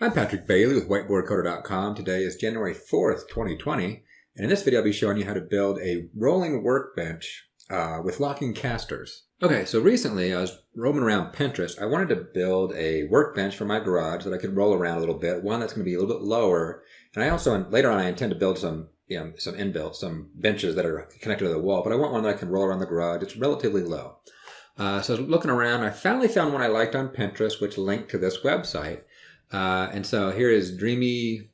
I'm Patrick Bailey with whiteboardcoder.com. Today is January 4th, 2020, and in this video I'll be showing you how to build a rolling workbench with locking casters. Okay, so recently I was roaming around Pinterest. I wanted to build a workbench for my garage that I could roll around a little bit, one that's going to be a little bit lower, and I also, later on I intend to build some benches that are connected to the wall, but I want one that I can roll around the garage. It's relatively low. So I was looking around, I finally found one I liked on Pinterest, which linked to this website. And so here is dreamdesign,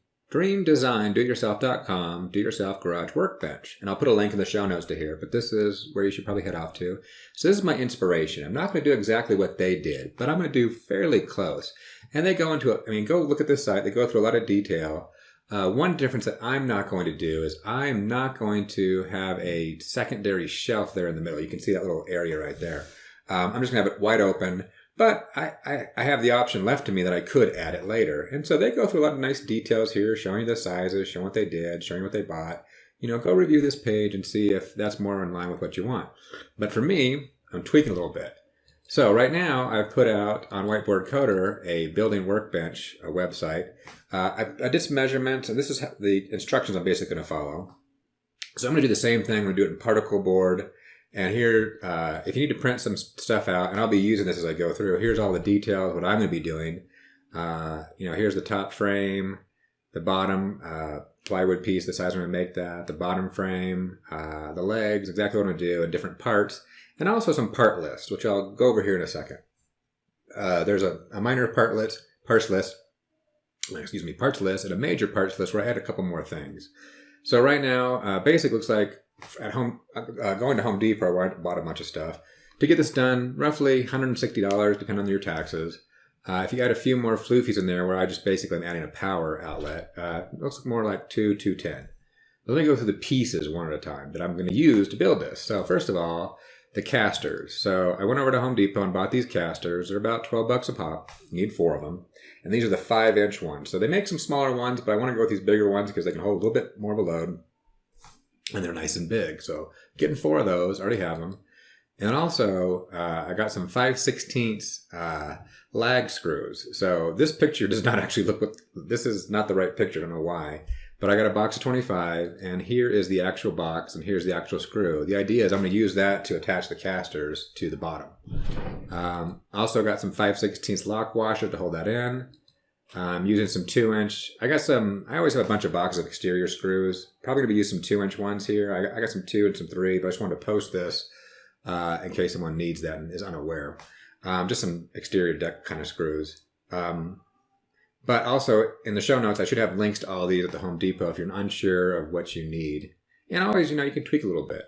do-it-yourself.com, do-it-yourself garage workbench. And I'll put a link in the show notes to here, but this is where you should probably head off to. So this is my inspiration. I'm not going to do exactly what they did, but I'm going to do fairly close. And they go into go look at this site. They go through a lot of detail. One difference that I'm not going to do is I'm not going to have a secondary shelf there in the middle. You can see that little area right there. I'm just going to have it wide open. But I have the option left to me that I could add it later. And so they go through a lot of nice details here, showing you the sizes, showing what they did, showing what they bought. Go review this page and see if that's more in line with what you want. But for me, I'm tweaking a little bit. So right now, I've put out on Whiteboard Coder a building workbench website. I did some measurements, and this is the instructions I'm basically going to follow. So I'm going to do the same thing. I'm going to do it in particle board. And here, if you need to print some stuff out, and I'll be using this as I go through, here's all the details, what I'm going to be doing. Here's the top frame, the bottom plywood piece, the size I'm going to make that, the bottom frame, the legs, exactly what I'm going to do, and different parts, and also some part lists, which I'll go over here in a second. There's a minor parts list, and a major parts list where I add a couple more things. So right now, basic looks like at home, going to Home Depot where I bought a bunch of stuff. To get this done, roughly $160, depending on your taxes. If you add a few more floofies in there, where I just basically am adding a power outlet, it looks more like $210. Let me go through the pieces one at a time that I'm going to use to build this. So first of all, the casters. So I went over to Home Depot and bought these casters. They're about 12 bucks a pop. You need 4 of them. And these are the 5-inch ones. So they make some smaller ones, but I want to go with these bigger ones because they can hold a little bit more of a load. And they're nice and big. So getting 4 of those, already have them. And also, I got some 5/16 lag screws. So this picture does not actually this is not the right picture. I don't know why. But I got a box of 25, and here is the actual box, and here's the actual screw. The idea is I'm going to use that to attach the casters to the bottom. Also got some 5/16 lock washers to hold that in. I'm using some 2-inch. I always have a bunch of boxes of exterior screws. Probably going to use some 2-inch ones here. I got some 2 and some 3, but I just wanted to post this in case someone needs that and is unaware. Just some exterior deck kind of screws. But also in the show notes, I should have links to all these at the Home Depot if you're unsure of what you need. And always, you can tweak a little bit.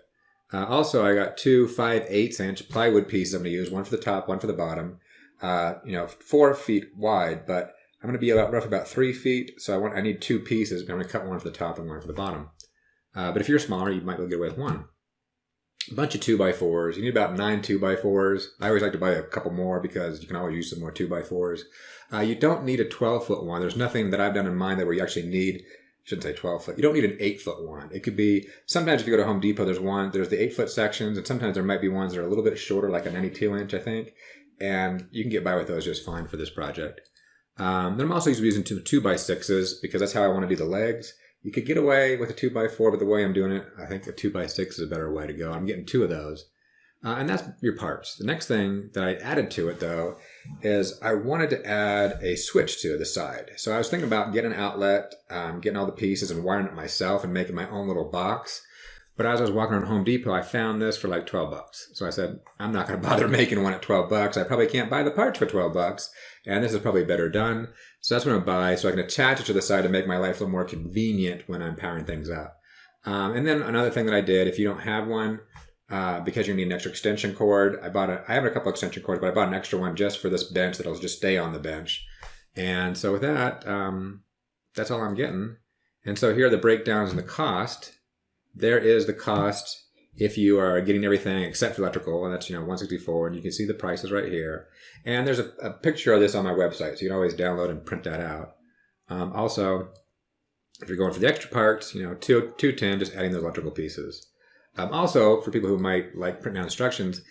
Also, I got 2 5/8-inch plywood pieces I'm going to use, one for the top, one for the bottom. 4 feet wide, but I'm going to be roughly about 3 feet, so I need 2 pieces. I'm going to cut one for the top and one for the bottom. But if you're smaller, you might be able to get away with 1. A bunch of 2x4s. You need about 9 2x4s. I always like to buy a couple more because you can always use some more 2x4s. You don't need a 12-foot one. There's nothing that I've done in mind that where you actually need, I shouldn't say 12-foot. You don't need an 8-foot one. It could be, sometimes if you go to Home Depot, there's the 8-foot sections, and sometimes there might be ones that are a little bit shorter, like a 92-inch, I think. And you can get by with those just fine for this project. Then I'm also using 2x6s because that's how I want to do the legs. You could get away with a 2x4, but the way I'm doing it, I think a 2x6 is a better way to go. I'm getting 2 of those. And that's your parts. The next thing that I added to it, though, is I wanted to add a switch to the side. So I was thinking about getting an outlet, getting all the pieces and wiring it myself and making my own little box. But as I was walking around Home Depot, I found this for like 12 bucks. So I said, I'm not going to bother making one at 12 bucks. I probably can't buy the parts for 12 bucks. And this is probably better done. So that's what I'm going to buy so I can attach it to the side to make my life a little more convenient when I'm powering things up. And then another thing that I did, if you don't have one, because you need an extra extension cord, I have a couple extension cords, but I bought an extra one just for this bench that'll just stay on the bench. And so with that, that's all I'm getting. And so here are the breakdowns and the cost. There is the cost if you are getting everything except for electrical, and that's $164, and you can see the prices right here. And there's a picture of this on my website, so you can always download and print that out. Also, if you're going for the extra parts, $210, just adding those electrical pieces. Also, for people who might like printing out instructions,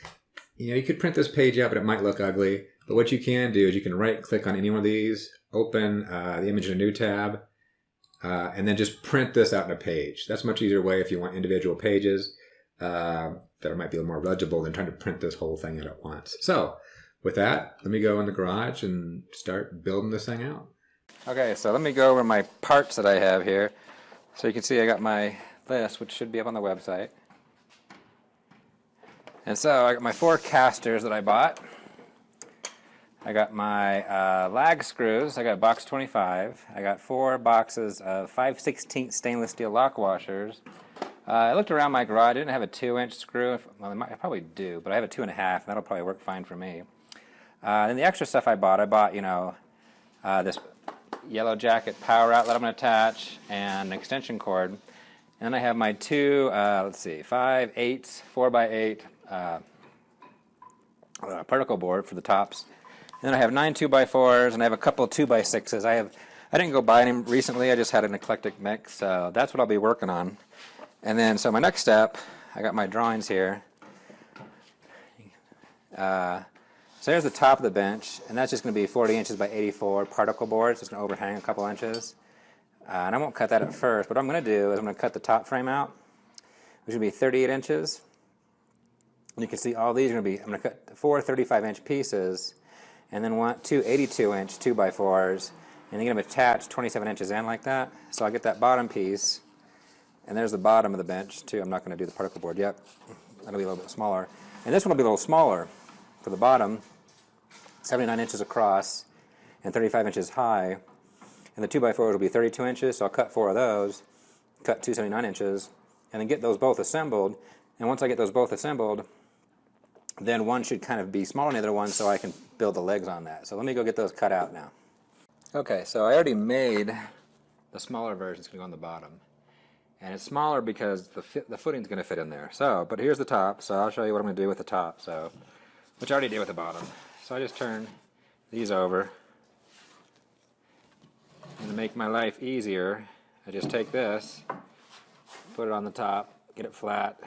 you could print this page out, but it might look ugly. But what you can do is you can right-click on any one of these, open the image in a new tab, and then just print this out in a page. That's a much easier way if you want individual pages that might be a little more legible than trying to print this whole thing out at once. So with that, let me go in the garage and start building this thing out. Okay, so let me go over my parts that I have here. So you can see I got my list, which should be up on the website. And so I got my 4 casters that I bought. I got my lag screws. I got box 25. I got 4 boxes of 5/16 stainless steel lock washers. I looked around my garage. I didn't have a 2-inch screw. Well, I probably do, but I have a 2.5, and that'll probably work fine for me. And the extra stuff I bought, you know, this yellow jacket power outlet I'm going to attach, and an extension cord. And then I have my 2, let's see, 5/8, 4x8 particle board for the tops. And then I have 9 2x4s, and I have a couple 2x6s. I didn't go buy any recently. I just had an eclectic mix, so that's what I'll be working on. And then, so my next step, I got my drawings here. So here's the top of the bench, and that's just going to be 40 inches by 84 particle boards. So it's going to overhang a couple inches. And I won't cut that at first. What I'm going to do is I'm going to cut the top frame out, which will be 38 inches. And you can see all these are going to be, I'm going to cut 4 35-inch pieces, and then 2 82-inch 2x4s, and you're going to attach 27 inches in like that. So I'll get that bottom piece, and there's the bottom of the bench too. I'm not going to do the particle board yet. That'll be a little bit smaller. And this one will be a little smaller for the bottom, 79 inches across and 35 inches high. And the 2x4s will be 32 inches, so I'll cut 4 of those, cut 2 79 inches, and then get those both assembled. And once I get those both assembled, then one should kind of be smaller than the other one, so I can build the legs on that. So let me go get those cut out now. Okay, so I already made the smaller version. It's going to go on the bottom. And it's smaller because the footing's going to fit in there. So, but here's the top, so I'll show you what I'm going to do with the top, so, which I already did with the bottom. So I just turn these over. And to make my life easier, I just take this, put it on the top, get it flat,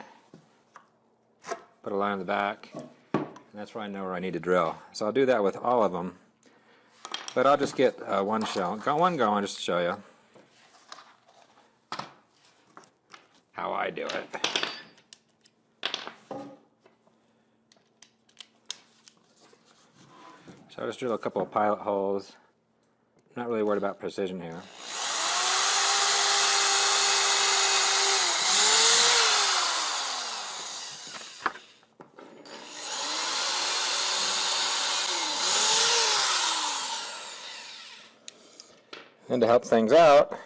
put a line in the back, and that's where I know where I need to drill. So I'll do that with all of them. But I'll just get one going just to show you how I do it. So I'll just drill a couple of pilot holes. I'm not really worried about precision here. And to help things out,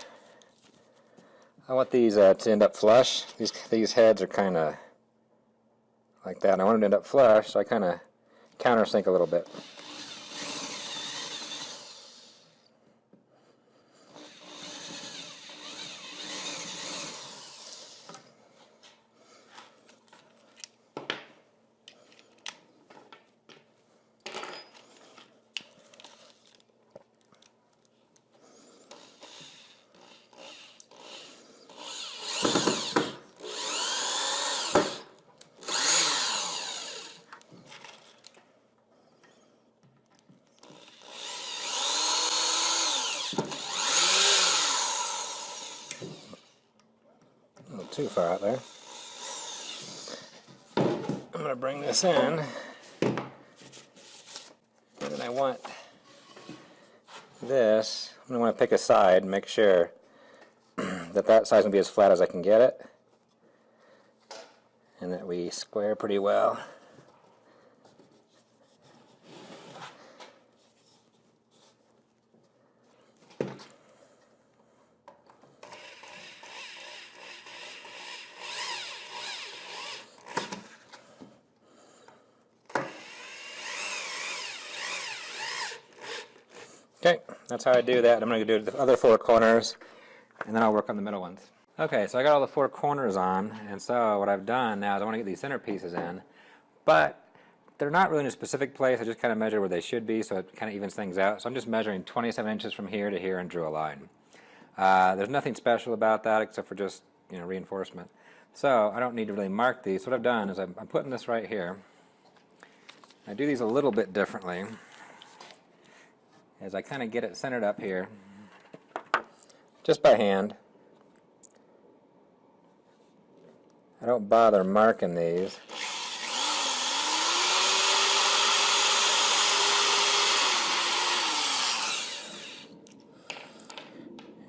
I want these to end up flush. These heads are kind of like that, and I want them to end up flush, so I kind of countersink a little bit. Too far out there. I'm going to bring this in, and then I want this. I'm going to want to pick a side and make sure that that side's going to be as flat as I can get it, and that we square pretty well. Okay, that's how I do that. I'm going to do the other 4 corners, and then I'll work on the middle ones. Okay, so I got all the 4 corners on, and so what I've done now is I want to get these center pieces in, but they're not really in a specific place. I just kind of measure where they should be, so it kind of evens things out. So I'm just measuring 27 inches from here to here and drew a line. There's nothing special about that except for just, you know, reinforcement. So I don't need to really mark these. So what I've done is I'm putting this right here. I do these a little bit differently. is I kind of get it centered up here, just by hand. I don't bother marking these.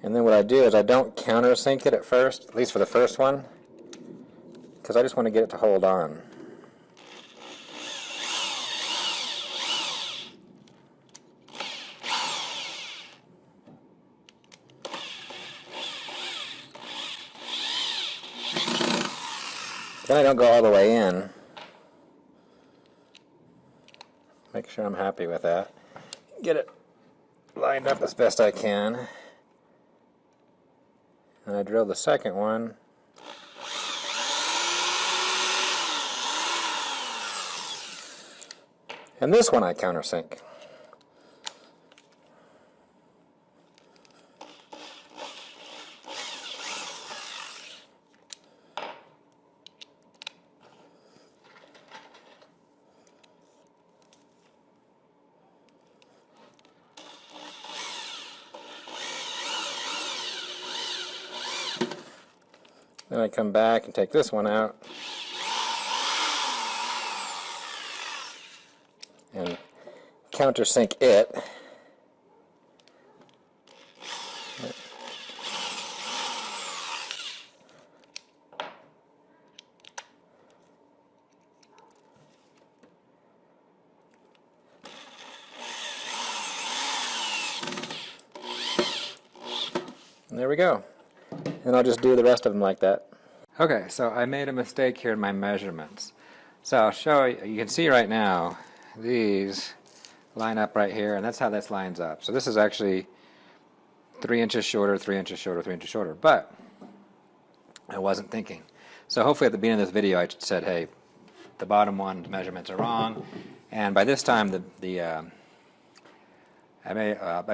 And then what I do is I don't countersink it at first, at least for the first one, because I just want to get it to hold on. Then I don't go all the way in. Make sure I'm happy with that. Get it lined up as best I can. And I drill the second one. And this one I countersink. Then I come back and take this one out and countersink it. And there we go. And I'll just do the rest of them like that. Okay, so I made a mistake here in my measurements. So I'll show you, you can see right now, these line up right here, and that's how this lines up. So this is actually 3 inches shorter, 3 inches shorter, 3 inches shorter, but I wasn't thinking. So hopefully at the beginning of this video I said, hey, the bottom one measurements are wrong, and by this time by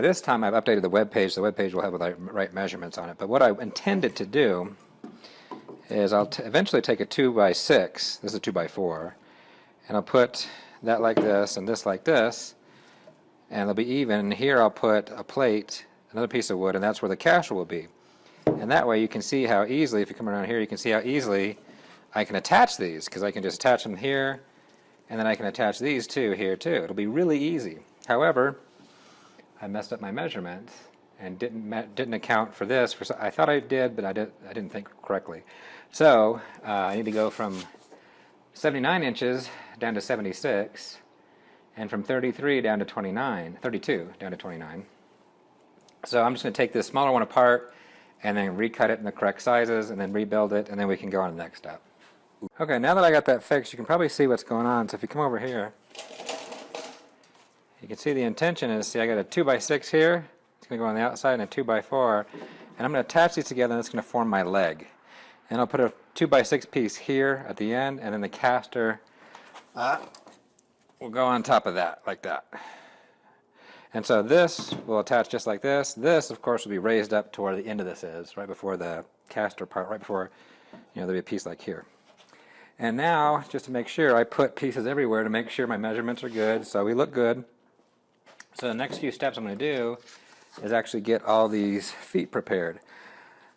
this time I've updated the web page. The web page will have the right measurements on it. But what I intended to do is I'll eventually take a 2x6. This is a 2x4, and I'll put that like this and this like this, and they'll be even. And here I'll put a plate, another piece of wood, and that's where the caster will be. And that way you can see how easily, if you come around here, you can see how easily I can attach these, because I can just attach them here, and then I can attach these two here too. It'll be really easy. However, I messed up my measurements and didn't account for this. I thought I did, but I didn't think correctly. So I need to go from 79 inches down to 76, and from 32 down to 29. So I'm just going to take this smaller one apart and then recut it in the correct sizes and then rebuild it, and then we can go on to the next step. Okay, now that I got that fixed, you can probably see what's going on. So if you come over here, you can see the intention is, see, I got a 2x6 here, it's going to go on the outside, and a 2x4, and I'm going to attach these together, and it's going to form my leg. And I'll put a 2x6 piece here at the end, and then the caster will go on top of that, like that. And so this will attach just like this. This, of course, will be raised up to where the end of this is, right before the caster part, right before, there'll be a piece like here. And now, just to make sure, I put pieces everywhere to make sure my measurements are good, so we look good. So the next few steps I'm going to do is actually get all these feet prepared.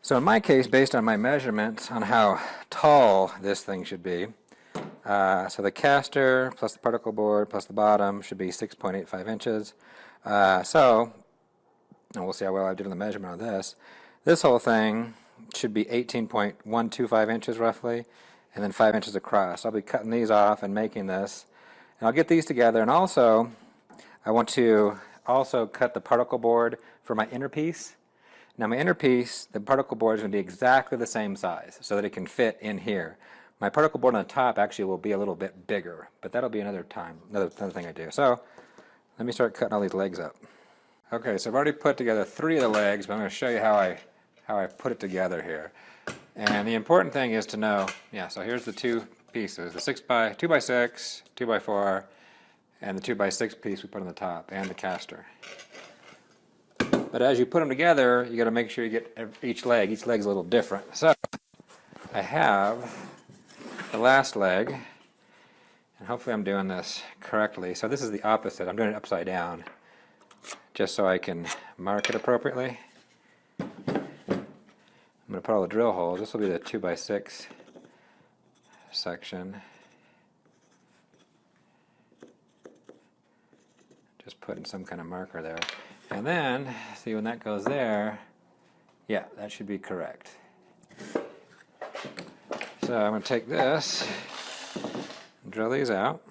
So in my case, based on my measurements on how tall this thing should be, so the caster plus the particle board plus the bottom should be 6.85 inches. And we'll see how well I did on the measurement on this. This whole thing should be 18.125 inches roughly, and then 5 inches across. I'll be cutting these off and making this. And I'll get these together, and also I want to also cut the particle board for my inner piece. Now my inner piece, the particle board is going to be exactly the same size so that it can fit in here. My particle board on the top actually will be a little bit bigger, but that'll be another thing I do. So let me start cutting all these legs up. Okay, so I've already put together 3 of the legs, but I'm going to show you how I put it together here. And the important thing is to know, so here's the 2 pieces, the 2x6, 2x4, and the 2x6 piece we put on the top, and the caster. But as you put them together, you got to make sure you get each leg's a little different. So I have the last leg, and hopefully I'm doing this correctly. So this is the opposite. I'm doing it upside down. just so I can mark it appropriately. I'm going to put all the drill holes. This will be the 2x6 section. Just putting some kind of marker there. And then, see when that goes there, yeah, that should be correct. So I'm going to take this and drill these out.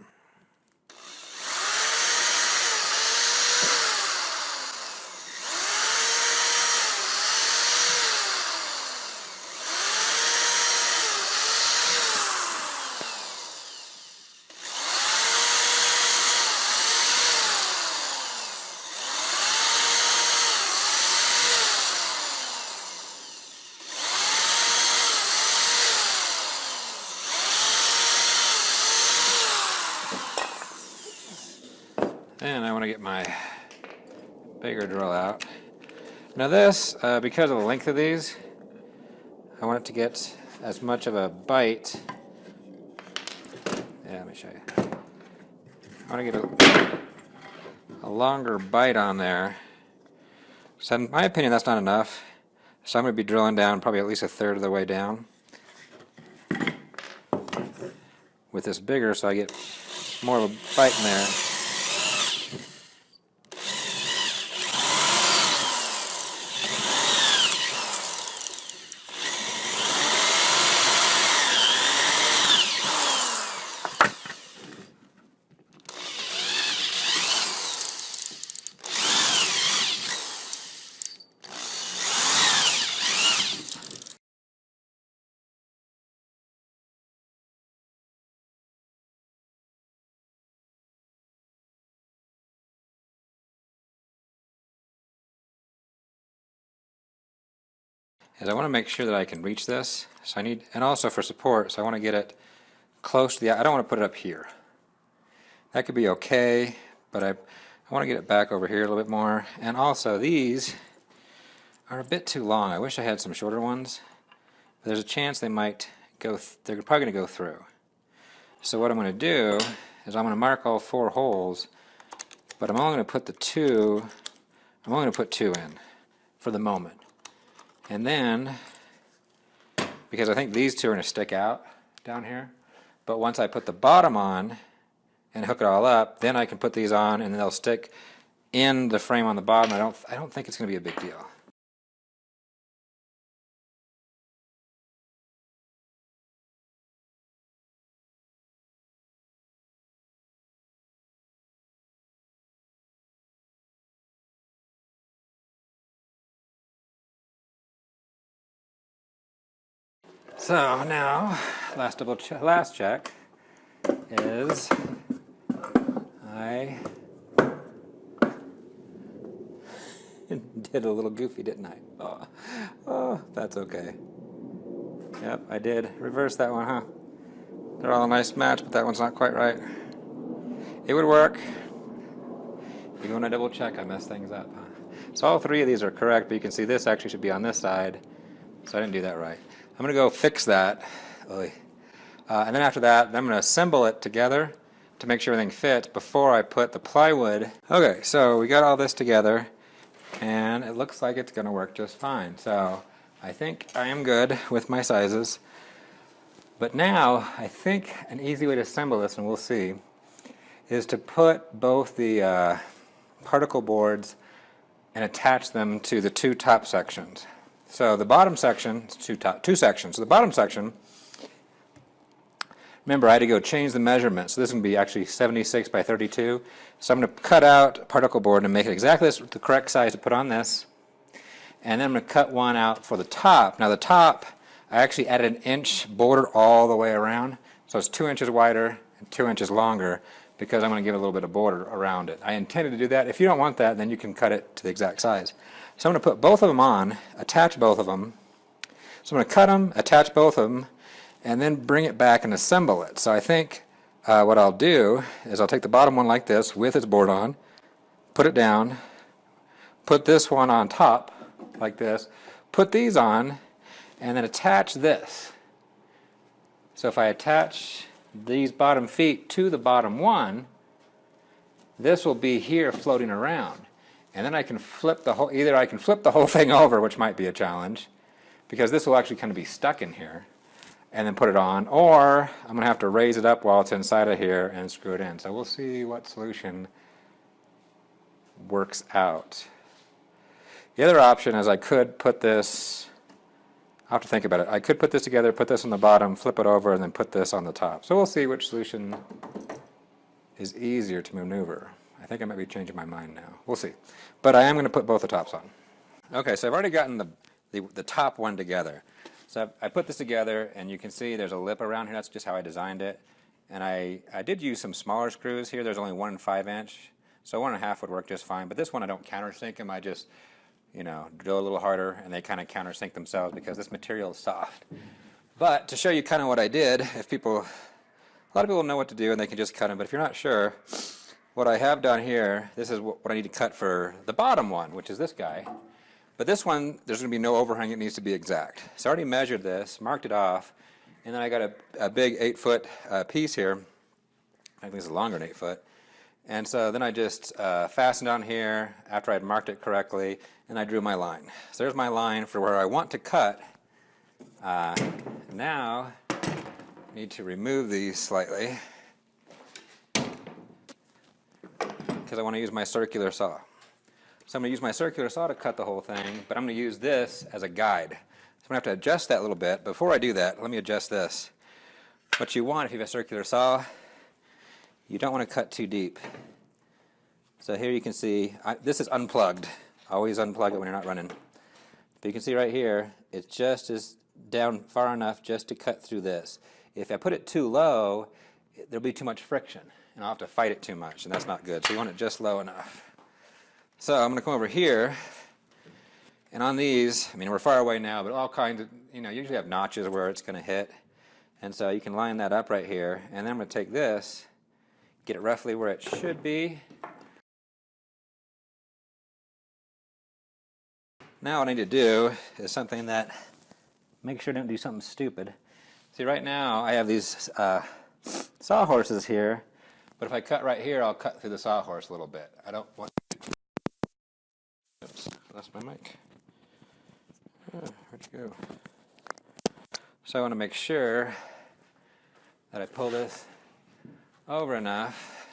And I want to get my bigger drill out. Now this, because of the length of these, I want it to get as much of a bite. Yeah, let me show you. I want to get a longer bite on there. So in my opinion, that's not enough. So I'm going to be drilling down probably at least a third of the way down with this bigger, so I get more of a bite in there. Is I want to make sure that I can reach this, so I need, and also for support, so I want to get it close to the, I don't want to put it up here. That could be okay, but I want to get it back over here a little bit more. And also these are a bit too long. I wish I had some shorter ones. But there's a chance they might go, they're probably going to go through. So what I'm going to do is I'm going to mark all 4 holes, but I'm only going to put I'm only going to put 2 in for the moment. And then, because I think these 2 are going to stick out down here, but once I put the bottom on and hook it all up, then I can put these on and they'll stick in the frame on the bottom. I don't think it's going to be a big deal. So now, last check is I did a little goofy, didn't I? Oh, that's okay. Yep, I did. Reverse that one, huh? They're all a nice match, but that one's not quite right. It would work. Even when I double check, I mess things up. So all 3 of these are correct, but you can see this actually should be on this side. So I didn't do that right. I'm going to go fix that. And then after that, I'm going to assemble it together to make sure everything fits before I put the plywood. Okay, so we got all this together, and it looks like it's going to work just fine. So I think I am good with my sizes. But now, I think an easy way to assemble this, and we'll see, is to put both the particle boards and attach them to the 2 top sections. So the bottom section, it's 2 sections. So the bottom section, remember I had to go change the measurement. So this is going to be actually 76 by 32. So I'm going to cut out a particle board and make it exactly the correct size to put on this. And then I'm going to cut one out for the top. Now the top, I actually added an inch border all the way around. So it's 2 inches wider and 2 inches longer because I'm going to give it a little bit of border around it. I intended to do that. If you don't want that, then you can cut it to the exact size. So I'm going to put both of them on, attach both of them. So I'm going to cut them, attach both of them, and then bring it back and assemble it. So I think what I'll do is I'll take the bottom one like this with its board on, put it down, put this one on top like this, put these on, and then attach this. So if I attach these bottom feet to the bottom one, this will be here floating around. And then I can flip the whole, either I can flip the whole thing over, which might be a challenge, because this will actually kind of be stuck in here, and then put it on, or I'm going to have to raise it up while it's inside of here and screw it in. So we'll see what solution works out. The other option is I could put this, I'll have to think about it. I could put this together, put this on the bottom, flip it over, and then put this on the top. So we'll see which solution is easier to maneuver. I think I might be changing my mind now. We'll see. But I am going to put both the tops on. Okay, so I've already gotten the top one together. So I put this together, and you can see there's a lip around here. That's just how I designed it. And I did use some smaller screws here. There's only 1 5-inch, so 1.5 would work just fine. But this one I don't countersink them. I just, you know, drill a little harder, and they kind of countersink themselves because this material is soft. But to show you kind of what I did, if people, a lot of people know what to do and they can just cut them. But if you're not sure, what I have done here, this is what I need to cut for the bottom one, which is this guy. But this one, there's going to be no overhang. It needs to be exact. So I already measured this, marked it off, and then I got a big 8-foot piece here. I think this is longer than 8 foot. And so then I just fastened on here after I'd marked it correctly, and I drew my line. So there's my line for where I want to cut. Now, I need to remove these slightly because I want to use my circular saw. So I'm going to use my circular saw to cut the whole thing, but I'm going to use this as a guide. So I'm going to have to adjust that a little bit. Before I do that, let me adjust this. What you want if you have a circular saw, you don't want to cut too deep. So here you can see, this is unplugged. Always unplug it when you're not running. But you can see right here, it just is down far enough just to cut through this. If I put it too low, there'll be too much friction, and I'll have to fight it too much, and that's not good. So you want it just low enough. So I'm going to come over here, and on these, I mean, we're far away now, but all kinds of, you know, usually have notches where it's going to hit. And so you can line that up right here, and then I'm going to take this, get it roughly where it should be. Now what I need to do is something that, make sure I don't do something stupid. See, right now I have these sawhorses here, but if I cut right here, I'll cut through the sawhorse a little bit. I don't want. Oops, that's my mic. Oh, where'd you go? So I want to make sure that I pull this over enough.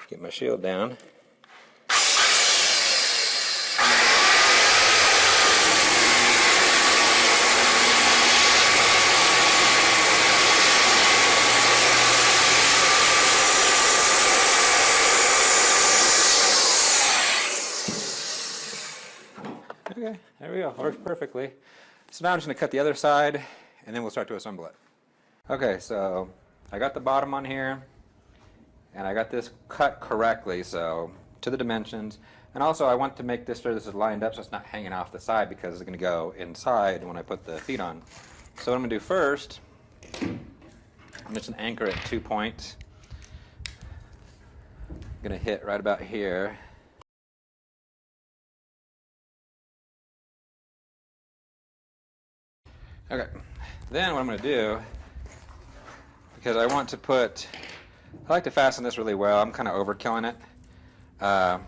Get my shield down. Okay, there we go. Works perfectly. So now I'm just going to cut the other side, and then we'll start to assemble it. Okay, so I got the bottom on here, and I got this cut correctly, so to the dimensions. And also I want to make this sure this is lined up so it's not hanging off the side because it's going to go inside when I put the feet on. So what I'm going to do first, I'm just going to anchor at 2 points. I'm going to hit right about here. Okay, then what I'm going to do, because I want to put, I like to fasten this really well. I'm kind of overkilling it. But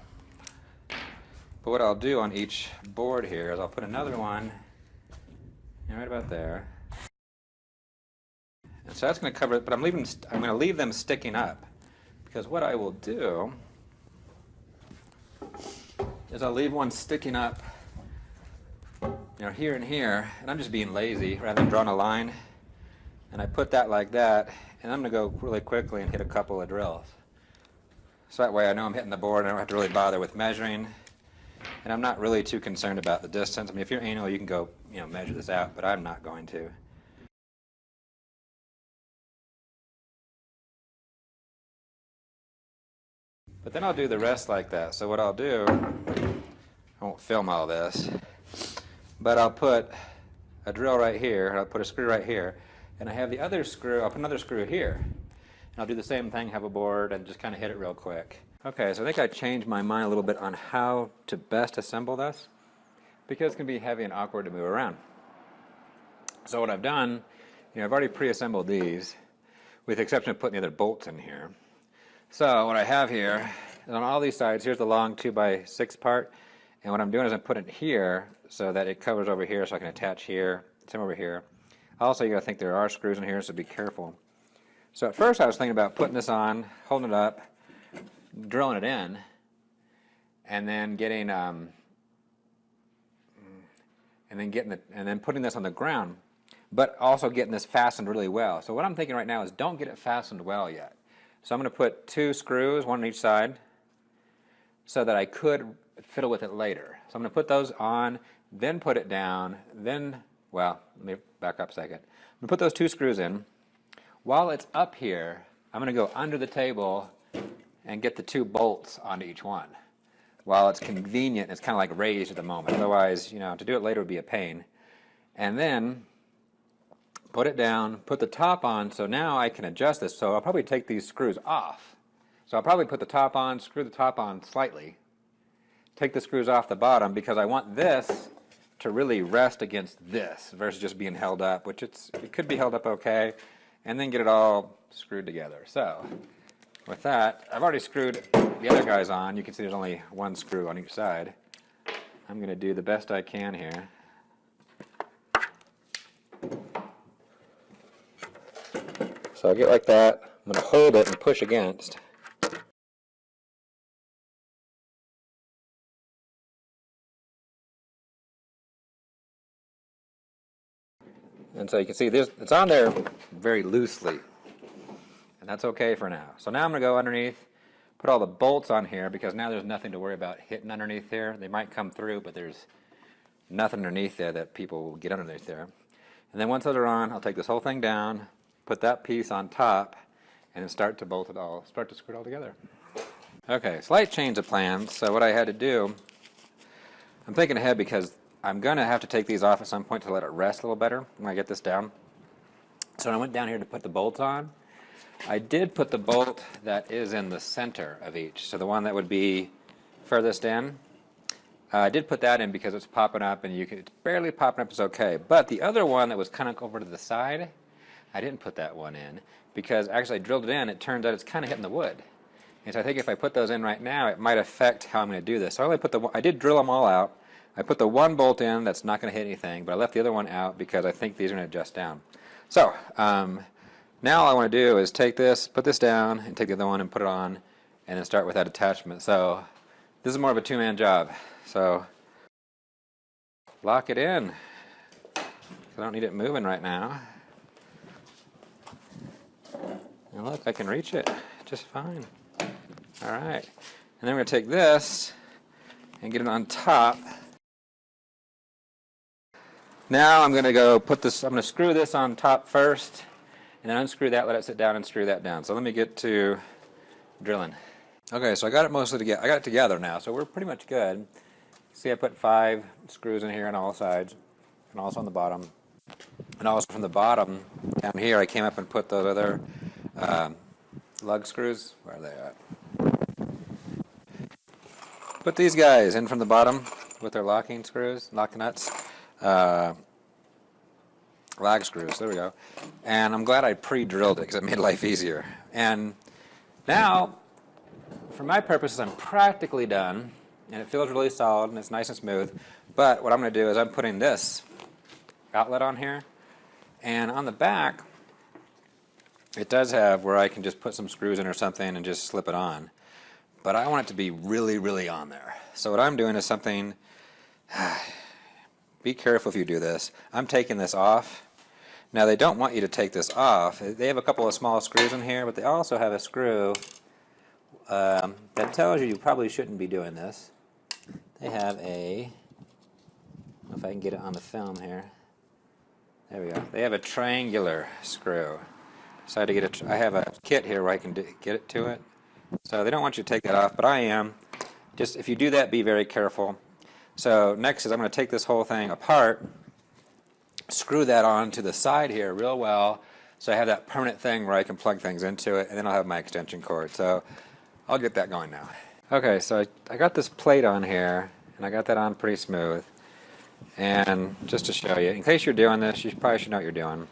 what I'll do on each board here is I'll put another one right about there. And so that's going to cover it, but I'm going to leave them sticking up, because what I will do is I'll leave one sticking up, you know, here and here, and I'm just being lazy rather than drawing a line. And I put that like that, and I'm going to go really quickly and hit a couple of drills. So that way I know I'm hitting the board and I don't have to really bother with measuring. And I'm not really too concerned about the distance. I mean, if you're anal, you can go, you know, measure this out, but I'm not going to. But then I'll do the rest like that. So what I'll do, I won't film all this, but I'll put a drill right here, and I'll put a screw right here, and I have the other screw, I'll put another screw here. And I'll do the same thing, have a board, and just kind of hit it real quick. Okay, so I think I changed my mind a little bit on how to best assemble this, because it's going to be heavy and awkward to move around. So what I've done, you know, I've already pre-assembled these. with the exception of putting the other bolts in here. So what I have here is on all these sides, here's the long 2x6 part, and what I'm doing is I'm putting it here so that it covers over here so I can attach here, some over here. Also, you got to think there are screws in here, so be careful. So at first I was thinking about putting this on, holding it up, drilling it in, and then getting and then putting this on the ground, but also getting this fastened really well. So what I'm thinking right now is don't get it fastened well yet. So I'm going to put 2 screws, one on each side, so that I could fiddle with it later. So I'm going to put those on, then put it down, then, well, let me back up a second. I'm going to put those 2 screws in. While it's up here, I'm going to go under the table and get the 2 bolts onto each one. While it's convenient, it's kind of like raised at the moment. Otherwise, you know, to do it later would be a pain. And then put it down, put the top on, so now I can adjust this. So I'll probably take these screws off. So I'll probably put the top on, screw the top on slightly, take the screws off the bottom because I want this to really rest against this versus just being held up, which it could be held up okay, and then get it all screwed together. So with that, I've already screwed the other guys on. You can see there's only 1 screw on each side. I'm going to do the best I can here. So I'll get like that. I'm going to hold it and push against. And so you can see this, it's on there very loosely. And that's okay for now. So now I'm going to go underneath, put all the bolts on here because now there's nothing to worry about hitting underneath here. They might come through, but there's nothing underneath there that people will get underneath there. And then once those are on, I'll take this whole thing down, put that piece on top, and then start to screw it all together. Okay, slight change of plans. So what I had to do, I'm thinking ahead because I'm going to have to take these off at some point to let it rest a little better when I get this down. So when I went down here to put the bolts on, I did put the bolt that is in the center of each. So the one that would be furthest in, I did put that in because it's popping up and it's barely popping up, it's okay. But the other one that was kind of over to the side, I didn't put that one in because actually I drilled it in, it turns out it's kind of hitting the wood. And so I think if I put those in right now, it might affect how I'm going to do this. So I did drill them all out. I put the 1 bolt in that's not going to hit anything, but I left the other one out because I think these are going to adjust down. So now all I want to do is take this, put this down, and take the other one and put it on, and then start with that attachment. So this is more of a 2-man job. So lock it in. I don't need it moving right now. And look, I can reach it just fine. All right. And then we're going to take this and get it on top. Now I'm going to go put this, I'm going to screw this on top first, and then unscrew that, let it sit down, and screw that down. So let me get to drilling. Okay, so I got it mostly together. I got it together now, so we're pretty much good. See, I put 5 screws in here on all sides, and also on the bottom. And also from the bottom down here, I came up and put those other lug screws. Where are they at? Put these guys in from the bottom with their locking screws, locking nuts. Lag screws, there we go. And I'm glad I pre-drilled it because it made life easier. And now, for my purposes, I'm practically done, and it feels really solid and it's nice and smooth. But what I'm going to do is I'm putting this outlet on here, and on the back, it does have where I can just put some screws in or something and just slip it on. But I want it to be really, really on there. So what I'm doing is something. Be careful if you do this. I'm taking this off. Now they don't want you to take this off. They have a couple of small screws in here, but they also have a screw that tells you probably shouldn't be doing this. They have a, I don't know if I can get it on the film here. There we go. They have a triangular screw. So I have a kit here where I can get it to it. So they don't want you to take that off, but I am. Just if you do that, be very careful. So next is I'm going to take this whole thing apart, screw that on to the side here real well, so I have that permanent thing where I can plug things into it, and then I'll have my extension cord. So I'll get that going now. Okay, so I got this plate on here, and I got that on pretty smooth. And just to show you, in case you're doing this, you probably should know what you're doing.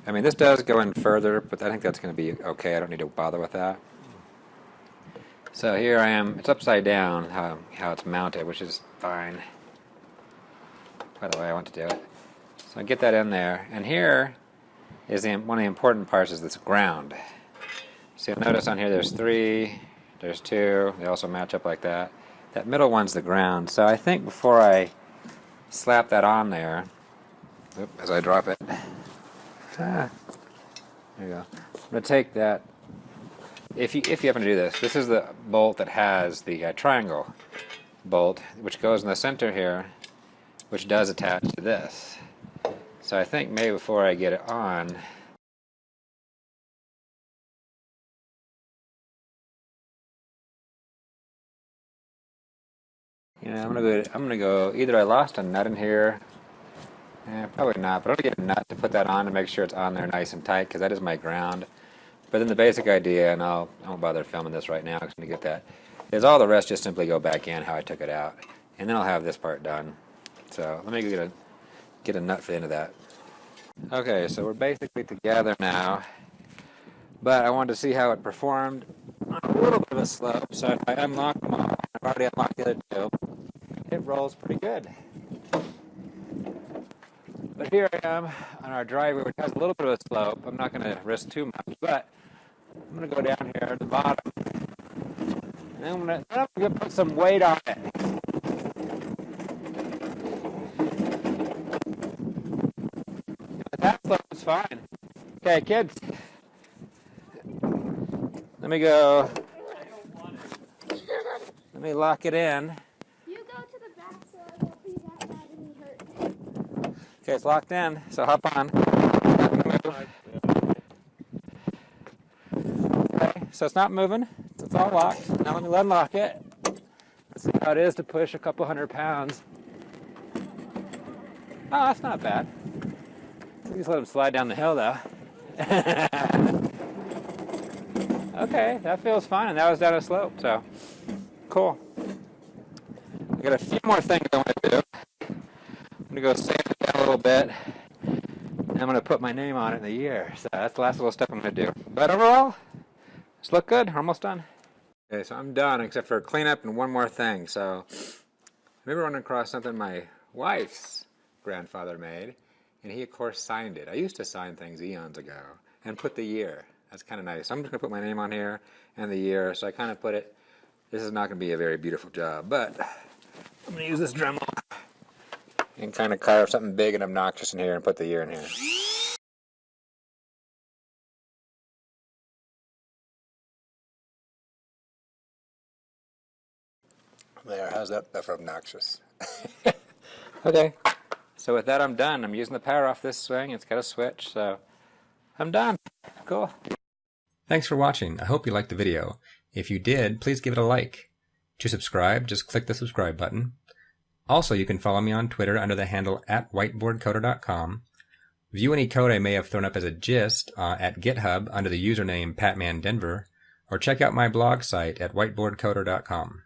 I mean, this does go in further, but I think that's going to be okay. I don't need to bother with that. So here I am. It's upside down, how it's mounted, which is fine. By the way, I want to do it. So I get that in there. And here is one of the important parts is this ground. So you'll notice on here there's 3, there's 2. They also match up like that. That middle one's the ground. So I think before I slap that on there, as I drop it, there you go. I'm going to take that. If you happen to do this, this is the bolt that has the triangle bolt, which goes in the center here, which does attach to this. So I think maybe before I get it on, I'm gonna go. Either I lost a nut in here, probably not, but I'm gonna get a nut to put that on to make sure it's on there nice and tight, because that is my ground. But then the basic idea, and I won't bother filming this right now, I'm gonna get that, is all the rest just simply go back in how I took it out, and then I'll have this part done. So let me get a nut for the end of that. Okay, so we're basically together now, but I wanted to see how it performed on a little bit of a slope. So if I unlock them all, I've already unlocked the other 2, it rolls pretty good. But here I am on our driveway, which has a little bit of a slope. I'm not going to risk too much, but I'm going to go down here at the bottom, and I'm going to put some weight on it. That slope is fine. Okay, kids. Let me go. Let me lock it in. You go to the back so I won't be that badly hurt. Okay, it's locked in, so hop on. Okay, so it's not moving. It's all locked. Now let me unlock it. Let's see how it is to push a couple 100 pounds. Oh, that's not bad. You just let him slide down the hill, though. Okay, that feels fine, and that was down a slope, so cool. I got a few more things I want to do. I'm going to go sand it down a little bit, and I'm going to put my name on it in the year. So that's the last little step I'm going to do. But overall, it's look good. We're almost done. Okay, so I'm done, except for cleanup and one more thing. So I remember running across something my wife's grandfather made, and he, of course, signed it. I used to sign things eons ago and put the year. That's kind of nice. So I'm just going to put my name on here and the year. So I kind of put it. This is not going to be a very beautiful job, but I'm going to use this Dremel and kind of carve something big and obnoxious in here and put the year in here. There, how's that for obnoxious? Okay, so with that I'm done. I'm using the power off this swing. It's got a switch, so I'm done. Cool. Thanks for watching. I hope you liked the video. If you did, please give it a like. To subscribe, just click the subscribe button. Also, you can follow me on Twitter under the handle @whiteboardcoder.com. View any code I may have thrown up as a gist at GitHub under the username PatmanDenver, or check out my blog site at whiteboardcoder.com.